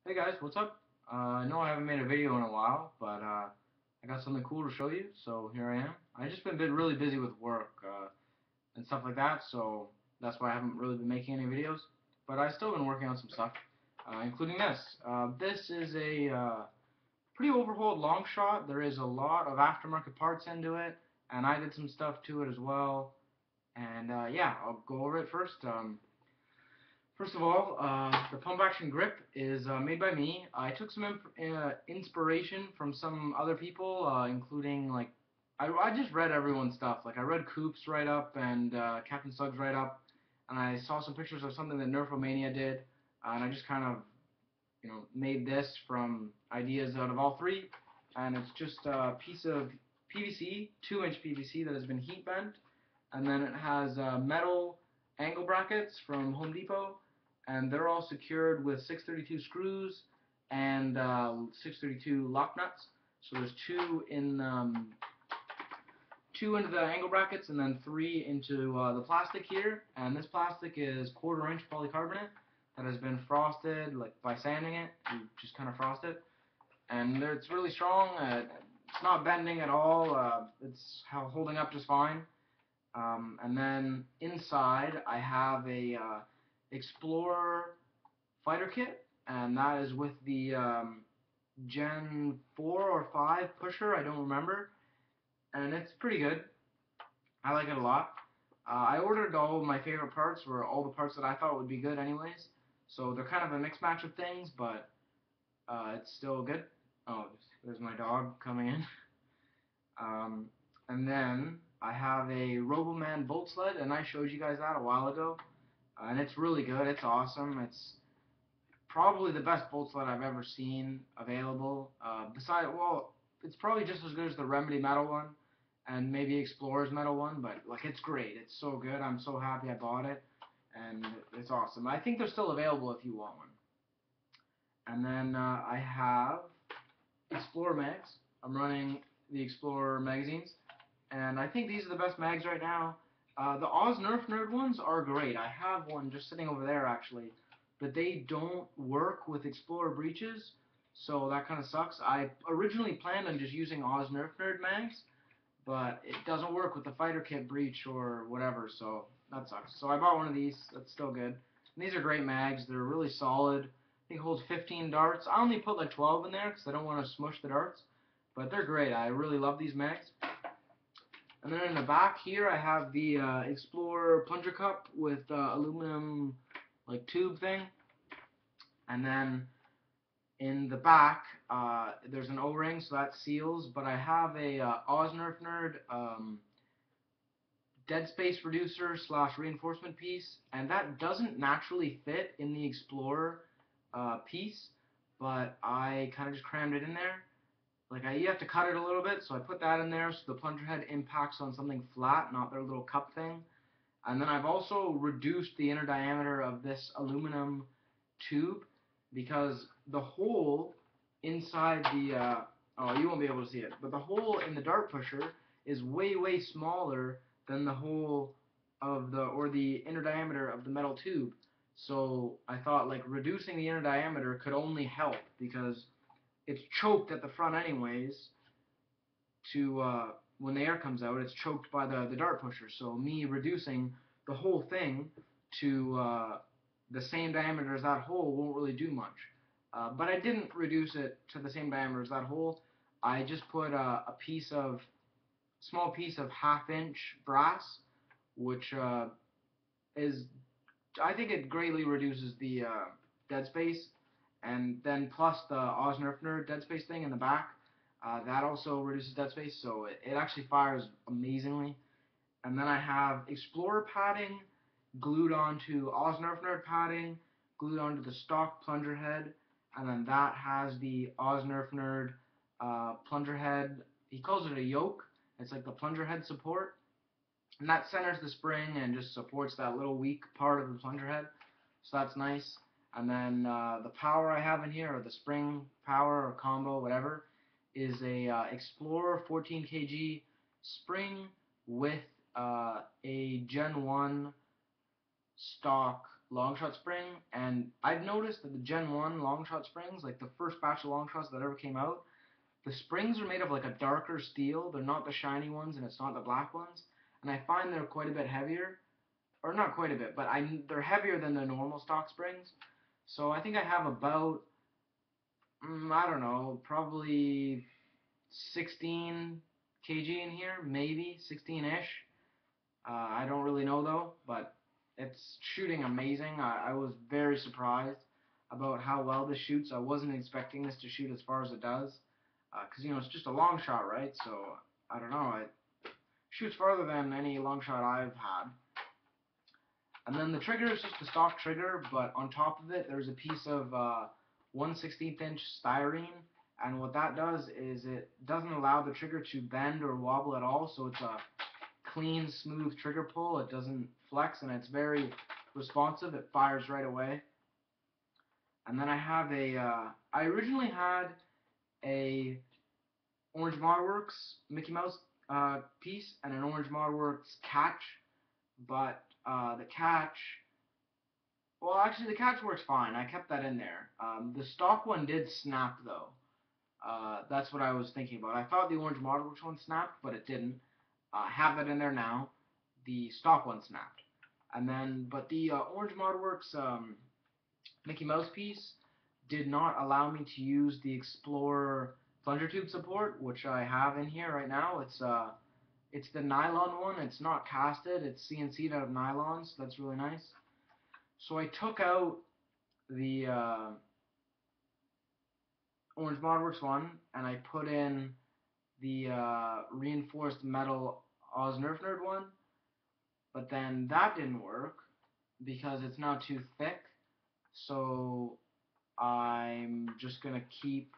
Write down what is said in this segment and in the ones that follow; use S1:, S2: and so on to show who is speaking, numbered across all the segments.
S1: Hey guys, what's up? I know I haven't made a video in a while, but I got something cool to show you, so here I am. I just been really busy with work and stuff like that, so that's why I haven't really been making any videos. But I've still been working on some stuff, including this. This is a pretty overhauled long shot. There is a lot of aftermarket parts into it, and I did some stuff to it as well. And yeah, I'll go over it first. First of all, the pump action grip is made by me. I took some inspiration from some other people, including like I just read everyone's stuff. Like I read Coop's write up and Captain Sug's write up, and I saw some pictures of something that Nerf did, and I just kind of made this from ideas out of all three, and it's just a piece of PVC, 2-inch PVC that has been heat bent, and then it has metal angle brackets from Home Depot, and they're all secured with 632 screws and 632 lock nuts. So there's two into the angle brackets and then three into the plastic here. And this plastic is 1/4 inch polycarbonate that has been frosted, like by sanding it. You just kind of frost it, and it's really strong. It's not bending at all. It's holding up just fine. And then inside I have a Xplorer fighter kit, and that is with the Gen 4 or 5 pusher, I don't remember, and it's pretty good. I like it a lot. I ordered all of my favorite parts, or all the parts that I thought would be good anyways, so they're kind of a mixed match of things, but it's still good. Oh, there's my dog coming in. Um, and then I have a Roboman bolt sled, and I showed you guys that a while ago, and it's really good. It's awesome. It's probably the best bolt sled I've ever seen available. Well, it's probably just as good as the Remedy metal one, and maybe Explorer's metal one, but like it's great. It's so good. I'm so happy I bought it, and it's awesome. I think they're still available if you want one. And then I have Explorer mags. I'm running the Explorer magazines, and I think these are the best mags right now. The oznerfnerd ones are great. I have one just sitting over there actually, but they don't work with Explorer breeches, so that kind of sucks. I originally planned on just using oznerfnerd mags, but it doesn't work with the fighter kit breech or whatever, so that sucks. So I bought one of these. That's still good. And these are great mags. They're really solid. I think it holds 15 darts. I only put like 12 in there because I don't want to smush the darts, but they're great. I really love these mags. And then in the back here, I have the Explorer plunger cup with aluminum like tube thing. And then in the back, there's an O-ring, so that seals. But I have a oznerfnerd dead space reducer slash reinforcement piece, and that doesn't naturally fit in the Explorer piece, but I kind of just crammed it in there. Like you have to cut it a little bit, so I put that in there so the plunger head impacts on something flat, not their little cup thing. And then I've also reduced the inner diameter of this aluminum tube because the hole inside the oh, you won't be able to see it, but the hole in the dart pusher is way smaller than the hole of the inner diameter of the metal tube. So I thought like reducing the inner diameter could only help because it's choked at the front anyways. To when the air comes out, it's choked by the dart pusher. So me reducing the whole thing to the same diameter as that hole won't really do much. But I didn't reduce it to the same diameter as that hole. I just put a small piece of 1/2 inch brass, which is, I think it greatly reduces the dead space, and then plus the oznerfnerd dead space thing in the back, that also reduces dead space, so it actually fires amazingly. And then I have Explorer padding glued onto oznerfnerd padding, glued onto the stock plunger head, and then that has the oznerfnerd plunger head. He calls it a yoke. It's like the plunger head support, and that centers the spring and just supports that little weak part of the plunger head. So that's nice. And then the power I have in here, or the spring power or combo, whatever, is a Explorer 14 kg spring with a Gen 1 stock Longshot spring, and I've noticed that the Gen 1 Longshot springs, like the first batch of Longshots that ever came out, the springs are made of like a darker steel. They're not the shiny ones, and it's not the black ones. And I find they're quite a bit heavier, or not quite a bit, but they're heavier than the normal stock springs. So I think I have about, I don't know, probably 16 kg in here, maybe 16-ish. I don't really know though, but it's shooting amazing. I was very surprised about how well this shoots. I wasn't expecting this to shoot as far as it does, because it's just a long shot, right? So I don't know. It shoots farther than any long shot I've had. And then the trigger is just a stock trigger, but on top of it, there's a piece of 1/16 inch styrene, and what that does is it doesn't allow the trigger to bend or wobble at all, so it's a clean, smooth trigger pull. It doesn't flex, and it's very responsive. It fires right away. And then I have I originally had a Orange Modworks Mickey Mouse piece and an Orange Modworks catch, but the catch, well, actually the catch works fine. I kept that in there. The stock one did snap though. That's what I was thinking about. I thought the Orange Modworks one snapped, but it didn't. I have that in there now. The stock one snapped. And then, but the Orange Modworks Mickey Mouse piece did not allow me to use the Xplorer plunger tube support, which I have in here right now. It's the nylon one. It's not casted. It's CNC'd out of nylon, so that's really nice. So I took out the Orange Modworks one, and I put in the reinforced metal oznerfnerd one, but then that didn't work because it's now too thick. So I'm just gonna keep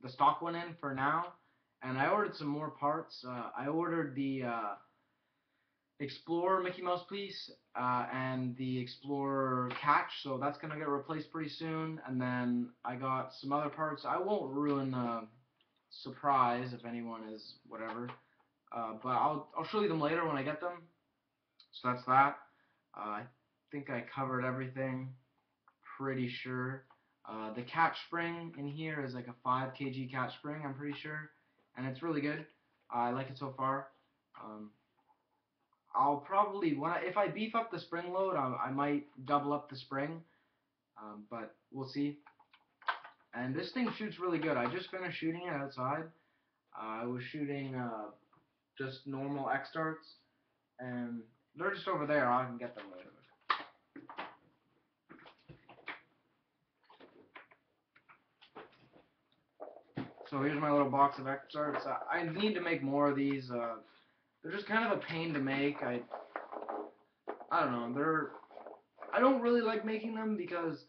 S1: the stock one in for now, and I ordered some more parts. I ordered the Xplorer Mickey Mouse piece and the Xplorer catch, so that's gonna get replaced pretty soon. And then I got some other parts. I won't ruin the surprise if anyone is whatever, but I'll show you them later when I get them. So that's that. I think I covered everything, pretty sure. The catch spring in here is like a 5 kg catch spring, I'm pretty sure, and it's really good. I like it so far. I'll probably, if I beef up the spring load, I might double up the spring, but we'll see. And this thing shoots really good. I just finished shooting it outside. I was shooting just normal X darts, and they're just over there. I can get them later. So here's my little box of X darts. I need to make more of these. They're just kind of a pain to make. I don't know. I don't really like making them because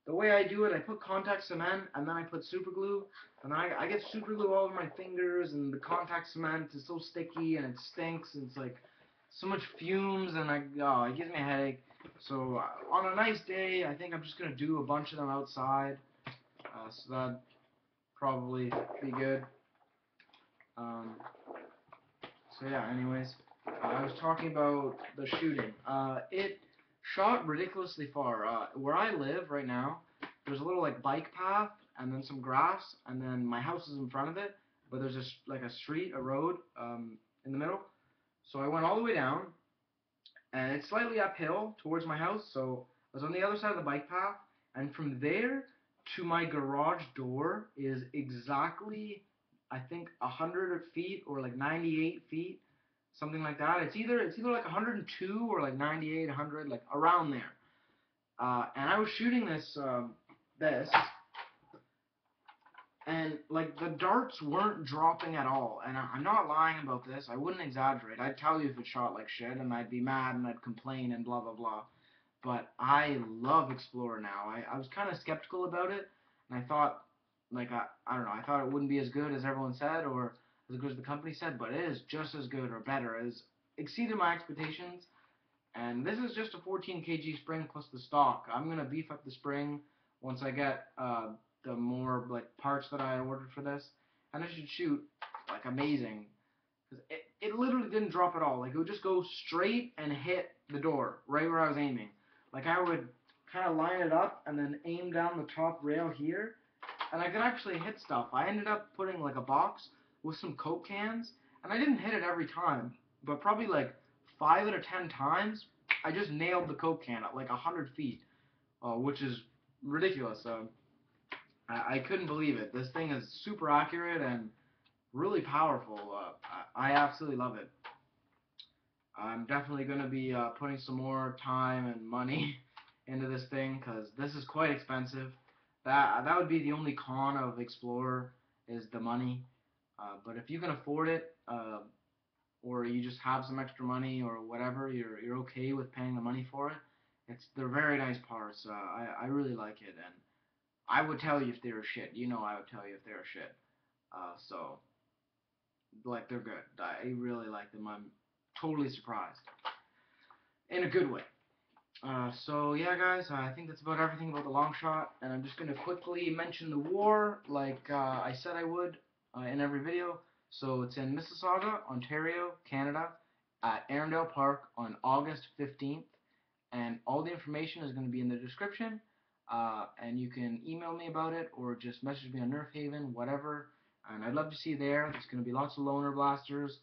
S1: the way I do it, I put contact cement and then I put super glue, and then I get super glue all over my fingers, and the contact cement is so sticky and it stinks, and it's like so much fumes, and it gives me a headache. So on a nice day, I think I'm just gonna do a bunch of them outside. So that'd probably be good. So yeah, anyways, I was talking about the shooting. It shot ridiculously far. Where I live right now, there's a little like bike path, and then some grass, and then my house is in front of it, but there's like a street, a road, in the middle. So I went all the way down, and it's slightly uphill towards my house, so I was on the other side of the bike path, and from there to my garage door is exactly, I think, 100 feet or like 98 feet, something like that. It's either like 102 or like 98, 100, like around there. And I was shooting this, and like the darts weren't dropping at all. And I'm not lying about this. I wouldn't exaggerate. I'd tell you if it shot like shit, and I'd be mad and I'd complain and blah blah blah. But I love Xplorer now. I was kind of skeptical about it, and I thought, like, I don't know, I thought it wouldn't be as good as everyone said or as good as the company said, but it is just as good or better. It has exceeded my expectations, and this is just a 14 kg spring plus the stock. I'm going to beef up the spring once I get the more, like, parts that I ordered for this, and it should shoot, like, amazing. Because it literally didn't drop at all. Like, it would just go straight and hit the door right where I was aiming. Like, I would kind of line it up and then aim down the top rail here, and I could actually hit stuff. I ended up putting like a box with some Coke cans, and I didn't hit it every time, but probably like 5 out of 10 times, I just nailed the Coke can at like 100 feet, which is ridiculous. I couldn't believe it. This thing is super accurate and really powerful. I absolutely love it. I'm definitely going to be putting some more time and money into this thing because this is quite expensive. That would be the only con of Xplorer is the money. But if you can afford it, or you just have some extra money or whatever, you're okay with paying the money for it. They're very nice parts. I really like it, and I would tell you if they were shit. You know, I would tell you if they were shit. So like they're good. I really like them. I'm totally surprised in a good way. So yeah, guys, I think that's about everything about the Longshot, and I'm just gonna quickly mention the war, like I said I would in every video. So it's in Mississauga, Ontario, Canada, at Arundel Park on August 15th, and all the information is going to be in the description. And you can email me about it or just message me on Nerf Haven, whatever. And I'd love to see you there. There's going to be lots of loner blasters,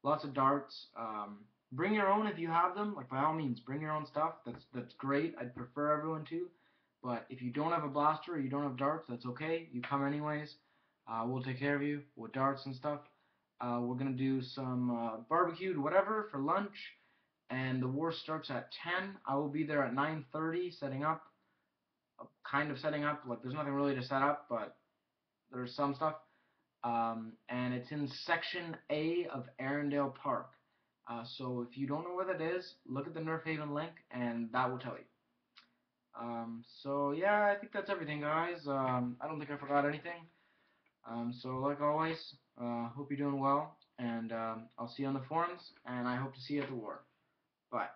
S1: lots of darts. Bring your own if you have them. Like, by all means, bring your own stuff. That's great. I'd prefer everyone to. But if you don't have a blaster or you don't have darts, that's okay. You come anyways. We'll take care of you with darts and stuff. We're going to do some barbecued whatever for lunch. And the war starts at 10. I will be there at 9:30 setting up. Kind of setting up. Like, there's nothing really to set up, but there's some stuff. And it's in Section A of Arundel Park. So if you don't know where that is, look at the Nerf Haven link, and that will tell you. So yeah, I think that's everything, guys. I don't think I forgot anything. So like always, hope you're doing well, and I'll see you on the forums, and I hope to see you at the war. Bye.